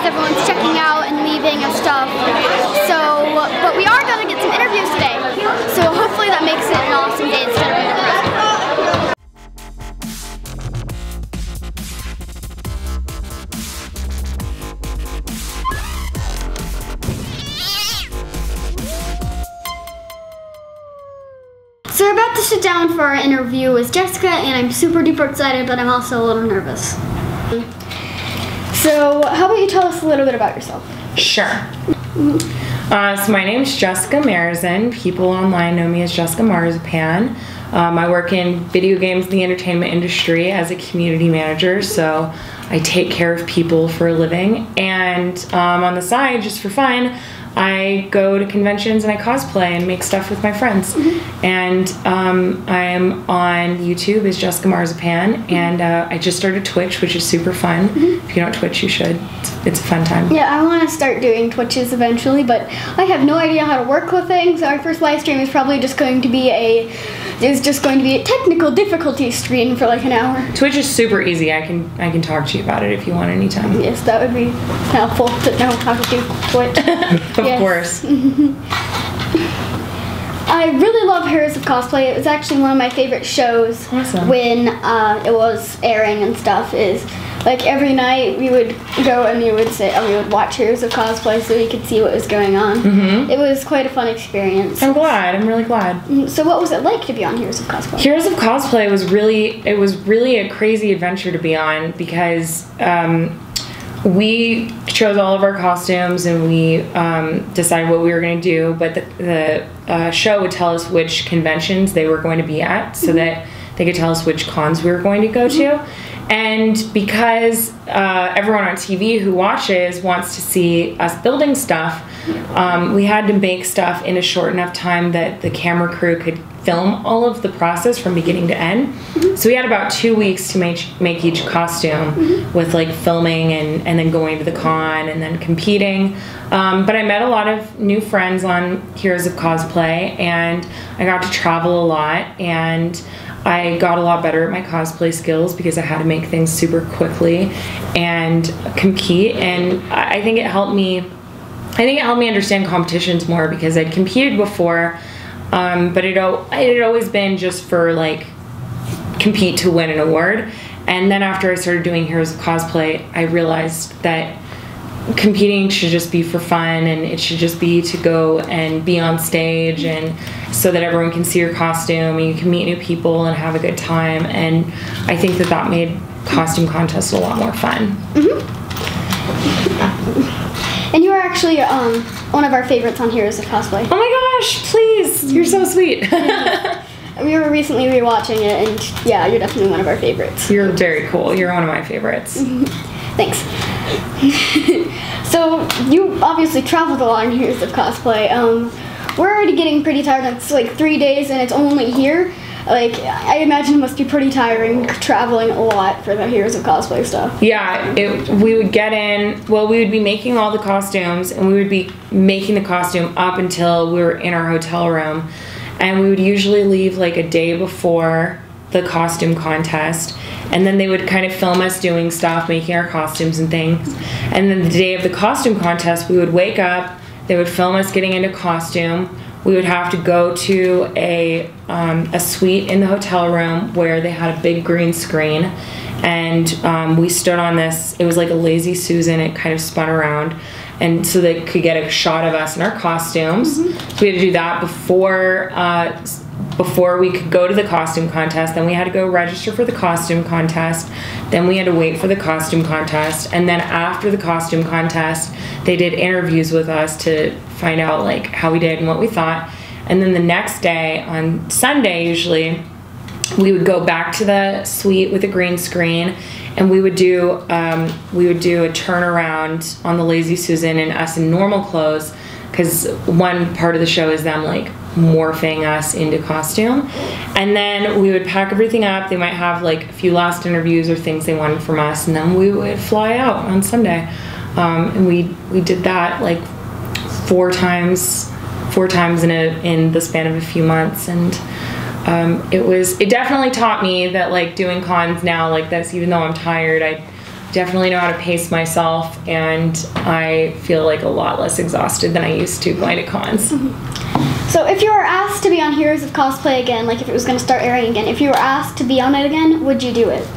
because everyone's checking out and leaving and stuff. So, but we are going to get some interviews today. So hopefully that makes it an awesome day instead of being depressing. So we're about to sit down for our interview with Jessica, and I'm super duper excited, but I'm also a little nervous. So how about you tell us a little bit about yourself? Sure. So my name's Jessica Merizan. People online know me as Jessica Marzipan. I work in video games and the entertainment industry as a community manager, so I take care of people for a living. And on the side, just for fun, I go to conventions and I cosplay and make stuff with my friends. And I'm on YouTube as Jessica Marzipan, and I just started Twitch, which is super fun. If you don't Twitch, you should. It's a fun time. Yeah, I want to start doing Twitches eventually, but I have no idea how to work with things. Our first live stream is probably just going to be a technical difficulty stream for like an hour. Twitch is super easy. I can talk to you about it if you want anytime. Yes, that would be helpful to know how to do Twitch. Of course. I really love Heroes of Cosplay. It was actually one of my favorite shows. Awesome. When it was airing and stuff. Is like every night we would go and we would watch Heroes of Cosplay so we could see what was going on. It was quite a fun experience. I'm glad. I'm really glad. So what was it like to be on Heroes of Cosplay? Heroes of Cosplay was really a crazy adventure to be on, because we chose all of our costumes and we decided what we were going to do, but the show would tell us which conventions they were going to be at, so that they could tell us which cons we were going to go to. And because everyone on TV who watches wants to see us building stuff, we had to make stuff in a short enough time that the camera crew could film all of the process from beginning to end. So we had about 2 weeks to make each costume, with like filming and then going to the con and then competing. But I met a lot of new friends on Heroes of Cosplay, and I got to travel a lot, and I got a lot better at my cosplay skills because I had to make things super quickly and compete. And I think it helped me understand competitions more, because I'd competed before, but it had always been just for like compete to win an award. And then after I started doing Heroes of Cosplay, I realized that competing should just be for fun, and it should just be to go and be on stage, and so that everyone can see your costume and you can meet new people and have a good time. And I think that made costume contests a lot more fun. And you are actually one of our favorites on Heroes of Cosplay. Oh my gosh, please, you're so sweet. We were recently rewatching it, and yeah, you're definitely one of our favorites. You're very cool. You're one of my favorites. Thanks. So you obviously traveled a lot in Heroes of Cosplay. We're already getting pretty tired. It's like 3 days and it's only here. Like, I imagine it must be pretty tiring traveling a lot for the Heroes of Cosplay stuff. Yeah, we would get in, well, we would be making all the costumes, and we would be making the costume up until we were in our hotel room. And we would usually leave like a day before the costume contest, and then they would kind of film us doing stuff, making our costumes and things. And then the day of the costume contest, we would wake up, they would film us getting into costume. We would have to go to a suite in the hotel room where they had a big green screen, and we stood on this, it was like a Lazy Susan, it kind of spun around, and so they could get a shot of us in our costumes. So we had to do that before we could go to the costume contest. Then we had to go register for the costume contest. Then we had to wait for the costume contest. And then after the costume contest, they did interviews with us to find out like how we did and what we thought. And then the next day, on Sunday usually, we would go back to the suite with a green screen, and we would do a turnaround on the Lazy Susan and us in normal clothes, because one part of the show is them like morphing us into costume. And then we would pack everything up. They might have like a few last interviews or things they wanted from us, and then we would fly out on Sunday. And we did that like four times in the span of a few months. And it definitely taught me that like doing cons now like this, even though I'm tired, definitely know how to pace myself, and I feel like a lot less exhausted than I used to going to cons. So if you were asked to be on Heroes of Cosplay again, like if it was going to start airing again, if you were asked to be on it again, would you do it?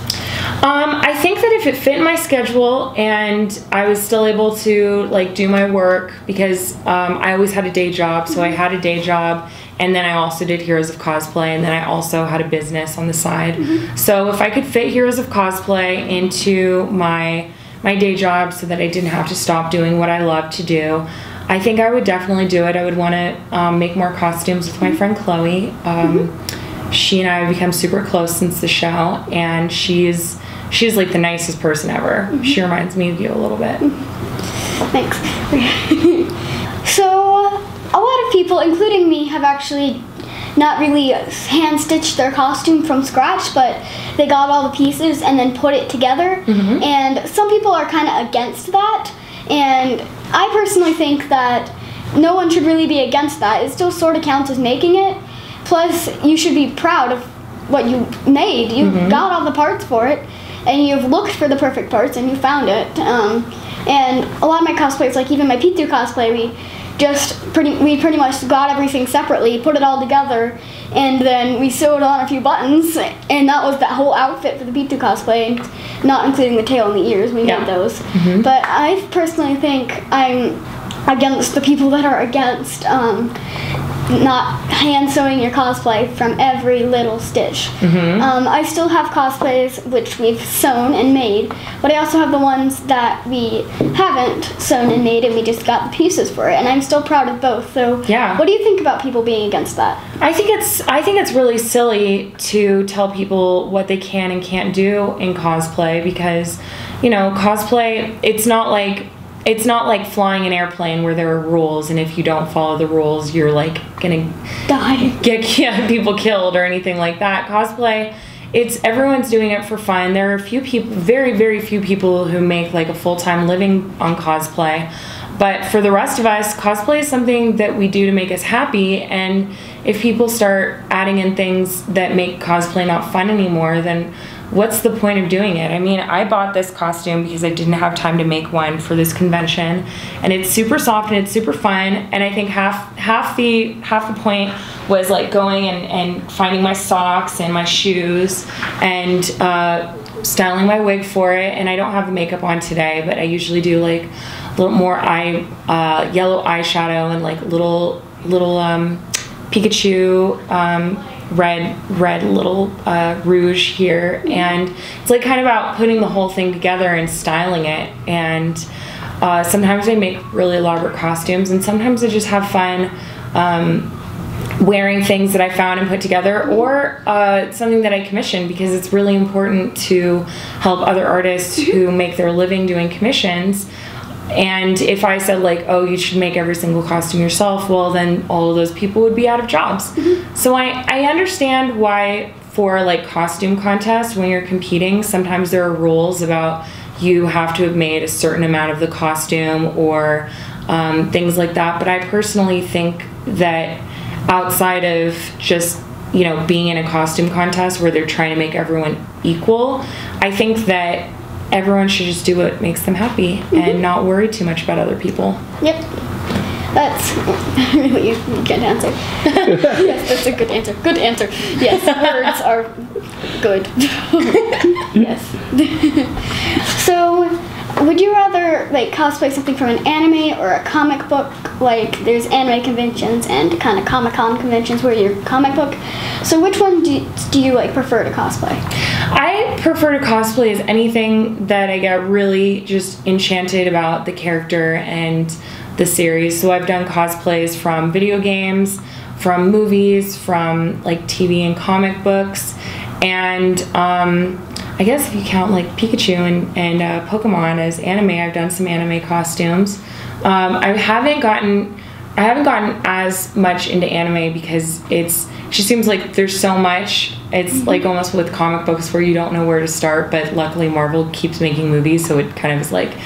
I think that if it fit in my schedule and I was still able to like do my work, because I always had a day job, so I had a day job, and then I also did Heroes of Cosplay, and then I also had a business on the side. So if I could fit Heroes of Cosplay into my day job so that I didn't have to stop doing what I love to do, I think I would definitely do it. I would want to make more costumes with my friend Chloe. She and I have become super close since the show, and she's like the nicest person ever. She reminds me of you a little bit. Thanks. So a lot of people, including me, have actually not really hand-stitched their costume from scratch, but they got all the pieces and then put it together. And some people are kind of against that, and I personally think that no one should really be against that. It still sort of counts as making it. Plus, you should be proud of what you made. You got all the parts for it, and you've looked for the perfect parts, and you found it. And a lot of my cosplays, like even my P2 cosplay, we pretty much got everything separately, put it all together, and then we sewed on a few buttons, and that was that whole outfit for the P2 cosplay, not including the tail and the ears. We made those. But I personally think I'm against the people that are against not hand sewing your cosplay from every little stitch. I still have cosplays which we've sewn and made, but I also have the ones that we haven't sewn and made, and we just got the pieces for it, and I'm still proud of both. So what do you think about people being against that? I think it's really silly to tell people what they can and can't do in cosplay, because cosplay, it's not like flying an airplane where there are rules, and if you don't follow the rules, you're like gonna get people killed or anything like that. Cosplay, everyone's doing it for fun. There are a few people, very, very few people who make like a full-time living on cosplay. But for the rest of us, cosplay is something that we do to make us happy, and if people start adding in things that make cosplay not fun anymore, then what's the point of doing it? I mean, I bought this costume because I didn't have time to make one for this convention, and it's super soft and it's super fun, and I think half the point was like going and finding my socks and my shoes and styling my wig for it. And I don't have the makeup on today, but I usually do like a little more yellow eyeshadow and like little Pikachu red little rouge here, and it's like kind of about putting the whole thing together and styling it. And sometimes I make really elaborate costumes, and sometimes I just have fun wearing things that I found and put together, or something that I commissioned, because it's really important to help other artists who make their living doing commissions. And if I said like, oh, you should make every single costume yourself, well, then all of those people would be out of jobs. So I understand why for like costume contests, when you're competing, sometimes there are rules about you have to have made a certain amount of the costume or things like that. But I personally think that outside of just being in a costume contest where they're trying to make everyone equal, I think that everyone should just do what makes them happy and not worry too much about other people. Yep. That's really a good answer. Yes, that's a good answer. Good answer. Yes, words are good. Yes. So, would you rather like cosplay something from an anime or a comic book? Like, there's anime conventions and kind of Comic-Con conventions where you're comic book. So which one do you like prefer to cosplay? I prefer to cosplay as anything that I get really just enchanted about the character and the series. So I've done cosplays from video games, from movies, from like TV and comic books, and I guess if you count like Pikachu and Pokemon as anime, I've done some anime costumes. I haven't gotten as much into anime because it just seems like there's so much. It's like almost with comic books where you don't know where to start, but luckily Marvel keeps making movies, so it kind of is like,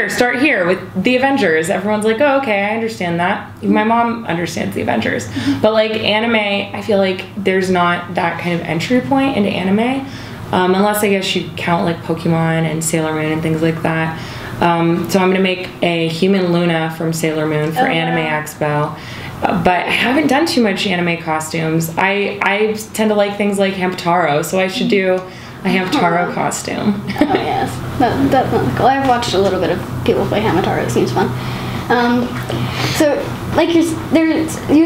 start here with the Avengers. Everyone's like, oh, okay, I understand that. My mom understands the Avengers. But like anime, I feel like there's not that kind of entry point into anime. unless I guess you count like Pokemon and Sailor Moon and things like that. So I'm gonna make a human Luna from Sailor Moon for Anime Expo. But I haven't done too much anime costumes. I tend to like things like Hamtaro, so I should do a Hamtaro costume. Oh yes, that's not cool. I've watched a little bit of people play Hamtaro. It seems fun. So, like you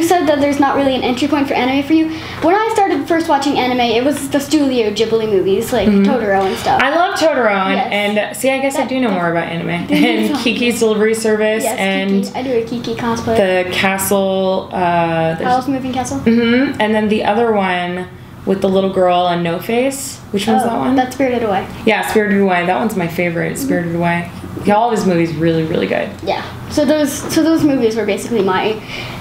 said that there's not really an entry point for anime for you. When I started first watching anime, it was the Studio Ghibli movies, like Totoro and stuff. I love Totoro, Yes. and see, I guess I do know more about anime. And Kiki's Delivery Service, Yes, and Kiki. I do a Kiki cosplay. the castle. Howl's Moving Castle. And then the other one with the little girl and no face. Which one's that one? That's Spirited Away. Yeah, Spirited Away. That one's my favorite. Spirited Away. Yeah, all of his movies really, really good. Yeah. So those movies were basically my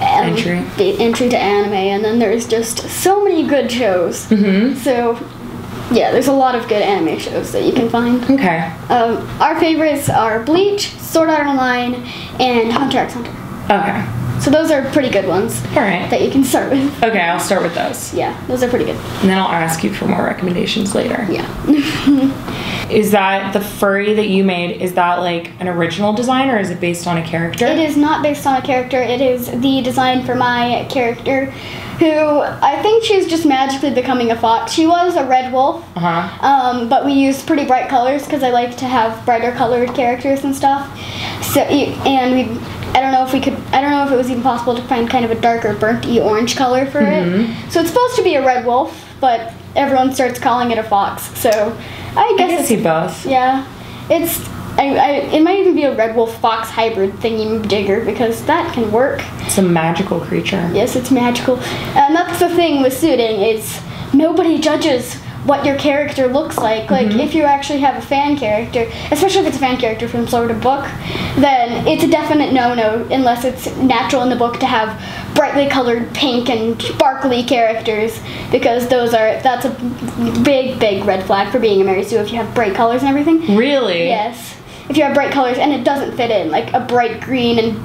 entry to anime, and then there's just so many good shows. So yeah, there's a lot of good anime shows that you can find. Okay. Our favorites are Bleach, Sword Art Online, and Hunter x Hunter. Okay. So those are pretty good ones. All right. That you can start with. Okay, I'll start with those. Yeah, those are pretty good. And then I'll ask you for more recommendations later. Yeah. Is that the furry that you made, is that like an original design or is it based on a character? It is not based on a character. It is the design for my character, who I think she's just magically becoming a fox. She was a red wolf, but we used pretty bright colors because I like to have brighter colored characters and stuff. So I don't know if it was even possible to find kind of a darker burnt-y orange color for it. So it's supposed to be a red wolf, but everyone starts calling it a fox. So I guess I can see both. Yeah, it might even be a red wolf fox hybrid thingy-jigger because that can work. It's a magical creature. Yes, it's magical, and that's the thing with suiting is nobody judges what your character looks like. Like, if you actually have a fan character, especially if it's a fan character from sort of book, then it's a definite no-no unless it's natural in the book to have brightly colored pink and sparkly characters, because that's a big red flag for being a Mary Sue if you have bright colors and everything. Really? Yes. If you have bright colors and it doesn't fit in, like a bright green and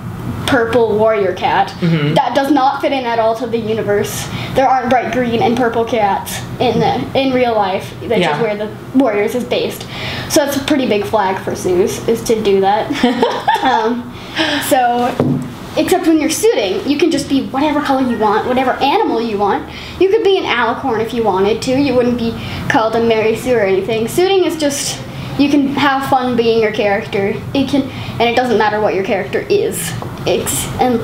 purple warrior cat, that does not fit in at all to the universe. There aren't bright green and purple cats in real life. That's just where the Warriors is based. So that's a pretty big flag for Sues, is to do that. Except when you're suiting, you can just be whatever color you want, whatever animal you want. You could be an alicorn if you wanted to. You wouldn't be called a Mary Sue or anything. Suiting is just, you can have fun being your character. And it doesn't matter what your character is. And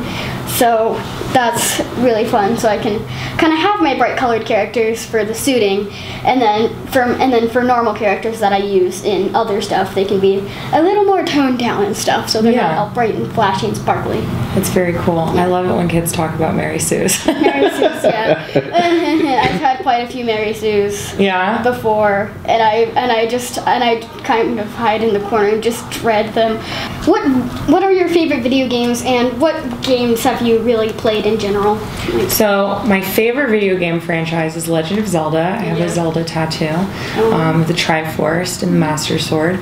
so that's really fun. So I can kind of have my bright colored characters for the suiting, and then for normal characters that I use in other stuff, they can be a little more toned down and stuff. So they're not all bright and flashy and sparkly. That's very cool. Yeah. I love it when kids talk about Mary Sues. Mary Sues, yeah. I've had quite a few Mary Sues. Yeah. Before, and I kind of hide in the corner and just dread them. What are your favorite video games, and what games have you really played in general? So my favorite video game franchise is Legend of Zelda. I have a Zelda tattoo, the Triforce and the Master Sword.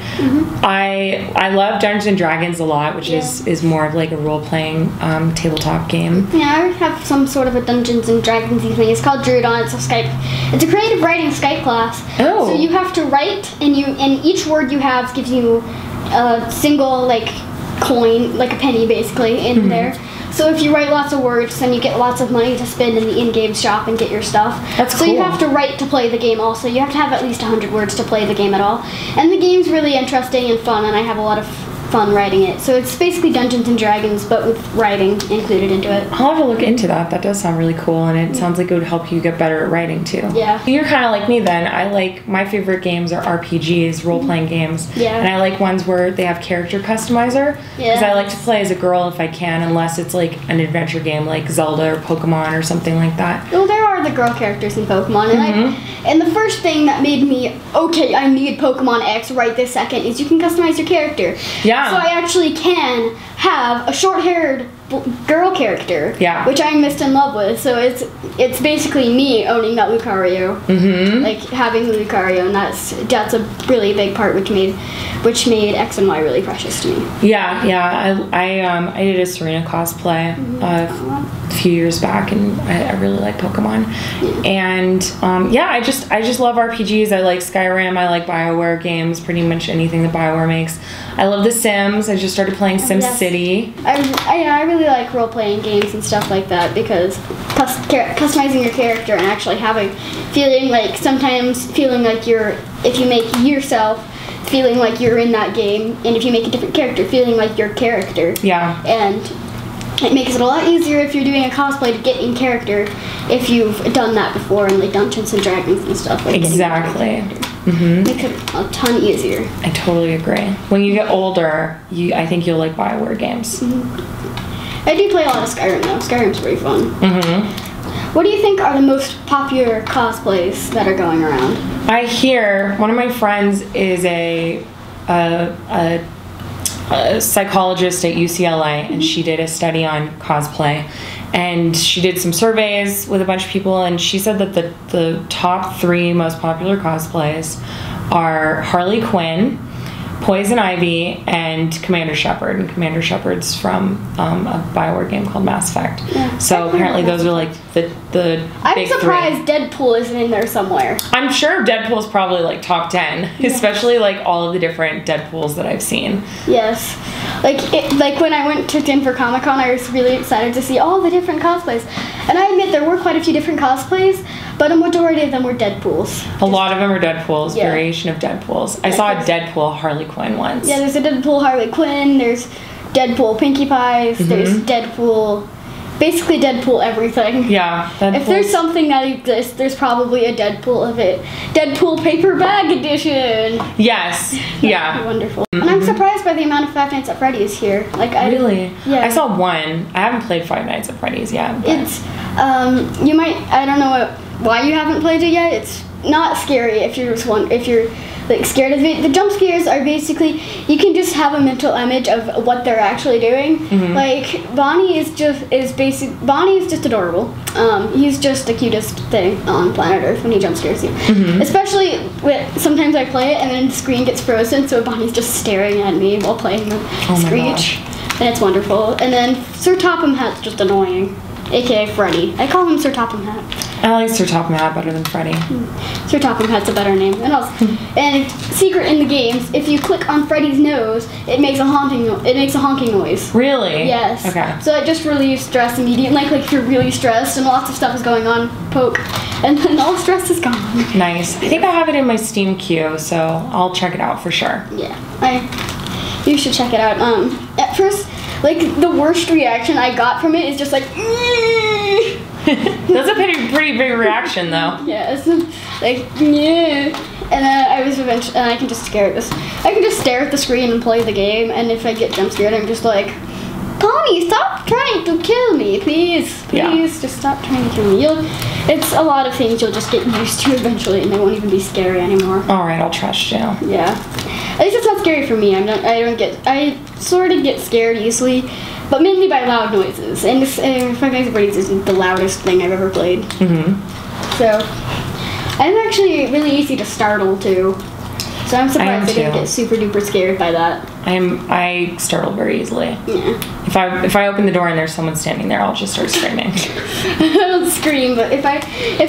I love Dungeons and Dragons a lot, which is more of like a role-playing tabletop game. Yeah, I have some sort of a Dungeons and Dragons thing. It's called Druidon. It's a creative writing Skype class. Oh. So you have to write, and each word you have gives you a single coin, like a penny basically, in there. So if you write lots of words, then you get lots of money to spend in the in-game shop and get your stuff. That's cool. So you have to write to play the game also. You have to have at least 100 words to play the game at all. And the game's really interesting and fun, and I have a lot of fun writing it. So it's basically Dungeons and Dragons, but with writing included into it. I'll have a look into that. That does sound really cool, and it sounds like it would help you get better at writing too. Yeah. You're kind of like me then. My favorite games are RPGs, role-playing games. Yeah. And I like ones where they have character customizer. Because I like to play as a girl if I can, unless it's like an adventure game like Zelda or Pokemon or something like that. Well, there are the girl characters in Pokemon, and the first thing that made me, okay, I need Pokemon X right this second, is you can customize your character. Yeah. So I actually can have a short-haired girl character, which I'm missed in love with. So it's basically me owning that Lucario, like having Lucario, and that's a really big part, which made X and Y really precious to me. Yeah. I did a Serena cosplay a few years back, and I really like Pokemon. And I just love RPGs. I like Skyrim. I like BioWare games. Pretty much anything that BioWare makes. I love The Sims. I just started playing SimCity. I really like role-playing games and stuff like that, because customizing your character and actually feeling like if you make yourself, feeling like you're in that game, and if you make a different character, feeling like your character. Yeah. And it makes it a lot easier if you're doing a cosplay to get in character if you've done that before in like Dungeons and Dragons and stuff like that. Exactly. Makes it a ton easier. I totally agree. When you get older, I think you'll like BioWare games. I do play a lot of Skyrim though. Skyrim's pretty fun. What do you think are the most popular cosplays that are going around? I hear one of my friends is a psychologist at UCLA, and she did a study on cosplay, and she did some surveys with a bunch of people, and she said that the top 3 most popular cosplays are Harley Quinn, Poison Ivy, and Commander Shepard. And Commander Shepard's from a BioWare game called Mass Effect. Yeah, so apparently those are like the I'm surprised 3. Deadpool isn't in there somewhere. I'm sure Deadpool's probably like top 10, especially like all of the different Deadpools that I've seen. Yes. Like when I went to Denver Comic-Con, I was really excited to see all the different cosplays. And I admit there were quite a few different cosplays, but a majority of them were Deadpools. A lot of them are Deadpools, variation of Deadpools. I saw a Deadpool Harley Quinn once. Yeah, there's a Deadpool Harley Quinn, there's Deadpool Pinkie Pies, there's Deadpool, basically Deadpool everything. Yeah. If there's something that exists, there's probably a Deadpool of it. Deadpool paper bag edition. Yes. Yeah. Wonderful. And I'm surprised by the amount of Five Nights at Freddy's here. Really? Yeah. I saw one. I haven't played Five Nights at Freddy's yet. But. It's I don't know why you haven't played it yet. It's not scary if you're like scared of it. The jump scares are basically, you can just have a mental image of what they're actually doing. Like Bonnie is just adorable. He's just the cutest thing on planet Earth when he jump scares you. Especially sometimes I play it and then the screen gets frozen, so Bonnie's just staring at me while playing the Screech. And it's wonderful. And then Sir Topham Hat's just annoying, aka Freddy. I call him Sir Topham Hat. I like Sir Topham Hat better than Freddy. Sir Topham Hat's a better name. And secret in the games, if you click on Freddy's nose, it makes a honking noise. Really? Yes. Okay. So it just relieves stress immediately. Like if you're really stressed and lots of stuff is going on, poke, and then all stress is gone. Nice. I think I have it in my Steam queue, so I'll check it out for sure. Yeah. You should check it out. At first, like the worst reaction I got from it is just like. That's a pretty big reaction, though. Yes, like yeah. And then I was eventually, and I can just stare at the screen and play the game. And if I get jump scared, I'm just like, Bonnie, stop trying to kill me, please, just stop trying to kill me. It's a lot of things you'll just get used to eventually, and they won't even be scary anymore. All right, I'll trust you. Yeah, at least it's not scary for me. I sort of get scared easily. But mainly by loud noises, and Five Nights at Freddy's isn't the loudest thing I've ever played. So, I'm actually really easy to startle too. So I'm surprised I didn't get super duper scared by that. I startle very easily. Yeah. If I open the door and there's someone standing there, I'll just start screaming. I don't scream, but if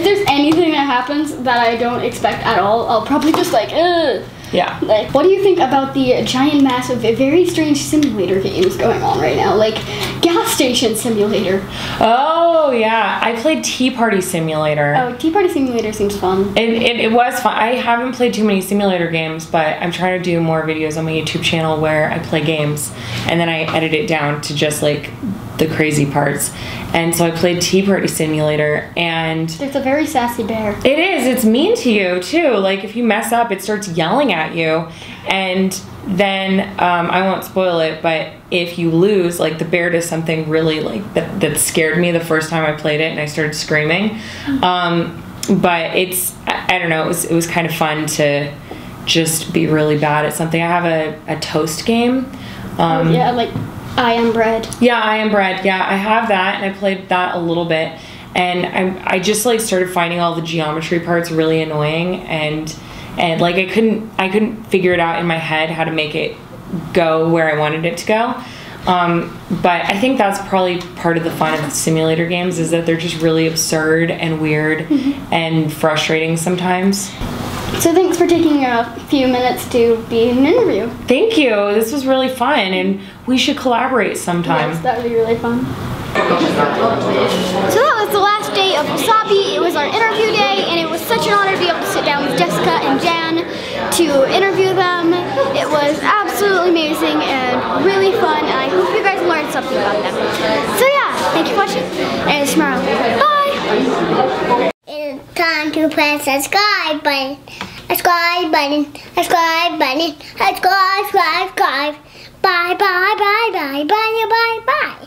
there's anything that happens that I don't expect at all, I'll probably just like, ugh. Yeah. Like, what do you think about the giant, massive, very strange simulator games going on right now? Like, gas station simulator. Oh, yeah. I played Tea Party Simulator. Oh, Tea Party Simulator seems fun. It was fun. I haven't played too many simulator games, but I'm trying to do more videos on my YouTube channel where I play games, and then I edit it down to just, like, the crazy parts. And so I played Tea Party Simulator, and there's a very sassy bear. It is. It's mean to you too. Like if you mess up, it starts yelling at you, and then I won't spoil it, but if you lose, like the bear does something really like that scared me the first time I played it, and I started screaming. But I don't know. It was kind of fun to just be really bad at something. I have a toast game. Yeah, like I Am Bread. Yeah, I Am Bread. Yeah, I have that, and I played that a little bit. And I just like started finding all the geometry parts really annoying, and like I couldn't figure it out in my head how to make it go where I wanted it to go. But I think that's probably part of the fun of the simulator games, is that they're just really absurd and weird and frustrating sometimes. So thanks for taking a few minutes to be in an interview. Thank you. This was really fun, and we should collaborate sometime. Yes, that would be really fun. So that was the last day of Wasabi. It was our interview day, and it was such an honor to be able to sit down with Jessica and Jan to interview them. It was absolutely amazing and really fun, and I hope you guys learned something about them. So yeah, thank you for watching, and see you tomorrow. Bye! It's time to press the subscribe button. Subscribe button. Subscribe button. Subscribe. Bye bye bye bye bye bye bye bye.